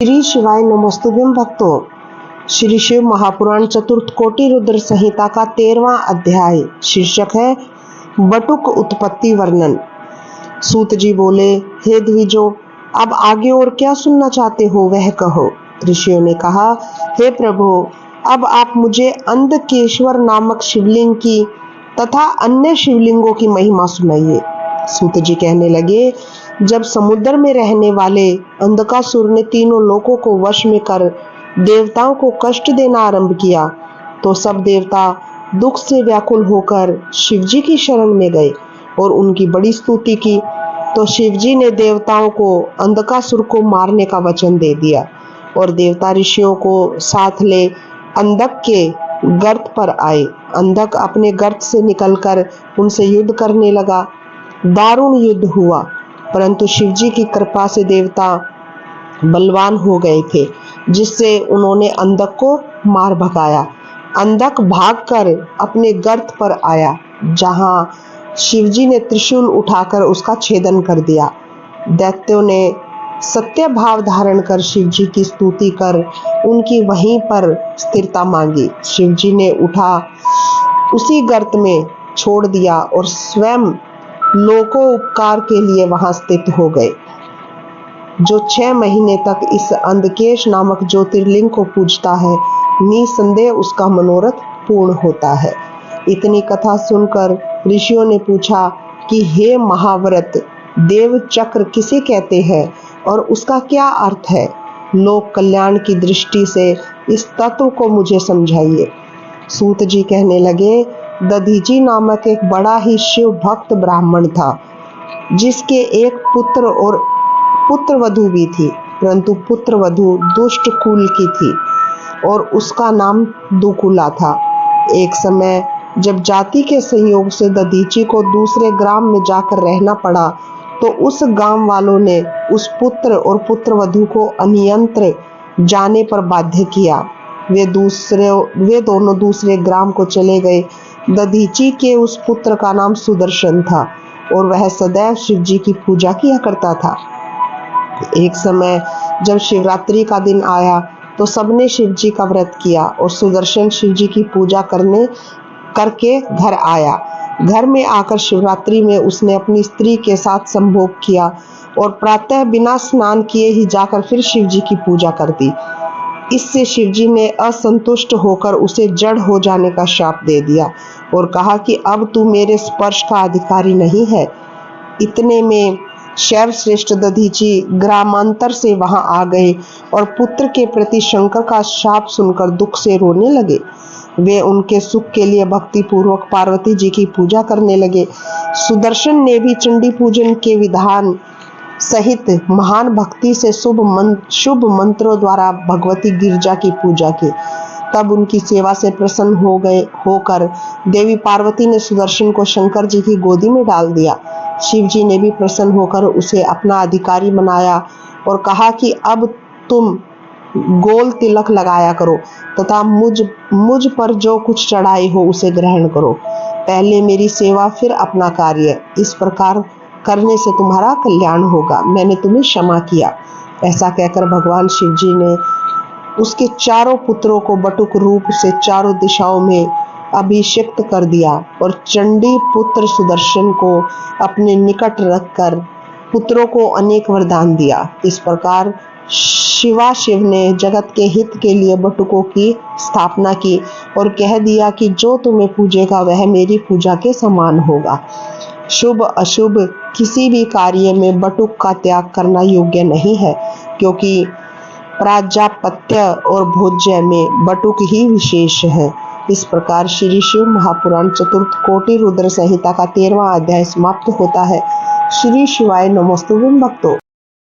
श्री शिवाय नमस्तुभ्यं भक्तों। श्री शिव महापुराण चतुर्थ कोटि रुद्र संहिता का 13वां अध्याय शीर्षक है बटुक उत्पत्ति वर्णन। सूत जी बोले, हे द्विजो, अब आगे और क्या सुनना चाहते हो वह कहो। ऋषियों ने कहा, हे प्रभु, अब आप मुझे अंधकेश्वर नामक शिवलिंग की तथा अन्य शिवलिंगों की महिमा सुनाइए। सूत जी कहने लगे, जब समुद्र में रहने वाले अंधकासुर ने तीनों लोकों को वश में कर देवताओं को कष्ट देना आरंभ किया तो सब देवता दुख से व्याकुल होकर शिवजी की शरण में गए और उनकी बड़ी स्तुति की। तो शिवजी ने देवताओं को अंधकासुर को मारने का वचन दे दिया और देवता ऋषियों को साथ ले अंधक के गर्त पर आए। अंधक अपने गर्त से निकलकर उनसे युद्ध करने लगा। दारुण युद्ध हुआ, परंतु शिवजी की कृपा से देवता बलवान हो गए थे, जिससे उन्होंने अंधक को मार भगाया। अंधक भागकर अपने गर्त पर आया, जहां शिवजी ने त्रिशूल उठाकर उसका छेदन कर दिया। दैत्यों ने सत्य भाव धारण कर शिवजी की स्तुति कर उनकी वहीं पर स्थिरता मांगी। शिवजी ने उठा उसी गर्त में छोड़ दिया और स्वयं लोकों उपकार के लिए वहां स्थित हो गए। जो 6 महीने तक इस अंधकेश नामक ज्योतिर्लिंग को पूजता है, निसंदेह उसका मनोरथ पूर्ण होता है। इतनी कथा सुनकर ऋषियों ने पूछा कि हे महाव्रत, देव चक्र किसे कहते हैं और उसका क्या अर्थ है? लोक कल्याण की दृष्टि से इस तत्व को मुझे समझाइए। सूत जी कहने लगे, दधीची नामक एक बड़ा ही शिव भक्त ब्राह्मण था, जिसके एक पुत्र और पुत्रवधू भी थी, परंतु पुत्रवधू दुष्ट कुल की थी और उसका नाम दुकुला था। एक समय जब जाति के संयोग से दधीची को दूसरे ग्राम में जाकर रहना पड़ा तो उस गांव वालों ने उस पुत्र और पुत्रवधू को अन्यंत्र जाने पर बाध्य किया। वे दोनों दूसरे ग्राम को चले गए। दधीची के उस पुत्र का नाम सुदर्शन था और वह सदैव शिवजी की पूजा किया करता था। एक समय जब शिवरात्रि का दिन आया तो सबने शिवजी का व्रत किया और सुदर्शन शिवजी की पूजा करके घर आया। घर में आकर शिवरात्रि में उसने अपनी स्त्री के साथ संभोग किया और प्रातः बिना स्नान किए ही जाकर फिर शिवजी की पूजा कर दी। इससे शिवजी ने असंतुष्ट होकर उसे जड़ हो जाने का श्राप दे दिया और कहा कि अब तू मेरे स्पर्श का अधिकारी नहीं है। इतने में शैव श्रेष्ठ दधीची ग्रामांतर से वहां आ गए और पुत्र के प्रति शंकर का शाप सुनकर दुख से रोने लगे। वे उनके सुख के लिए भक्ति पूर्वक पार्वती जी की पूजा करने लगे। सुदर्शन ने भी चंडी पूजन के विधान सहित महान भक्ति से शुभ मंत्रों द्वारा भगवती गिरजा की पूजा की। तब उनकी सेवा से प्रसन्न होकर देवी पार्वती ने सुदर्शन को शंकर जी की गोदी में डाल दिया। शिव जी ने भी प्रसन्न होकर उसे अपना अधिकारी बनाया और कहा कि अब तुम गोल तिलक लगाया करो तथा मुझ पर जो कुछ चढ़ाई हो उसे ग्रहण करो। पहले मेरी सेवा फिर अपना कार्य, इस प्रकार करने से तुम्हारा कल्याण होगा। मैंने तुम्हें क्षमा किया। ऐसा कहकर भगवान शिव जी ने उसके चारों पुत्रों को बटुक रूप से चारों दिशाओं में अभिषिक्त कर दिया और चंडी पुत्र सुदर्शन को अपने निकट रखकर पुत्रों को अनेक वरदान दिया। इस प्रकार शिव ने जगत के हित के लिए बटुकों की स्थापना की और कह दिया कि जो तुम्हें पूजेगा वह मेरी पूजा के समान होगा। शुभ अशुभ किसी भी कार्य में बटुक का त्याग करना योग्य नहीं है, क्योंकि प्राजापत्य और भोज्य में बटुक ही विशेष है। इस प्रकार श्री शिव महापुराण चतुर्थ कोटि रुद्र संहिता का 13वां अध्याय समाप्त होता है। श्री शिवाय नमस्तुभ्यं भक्तों।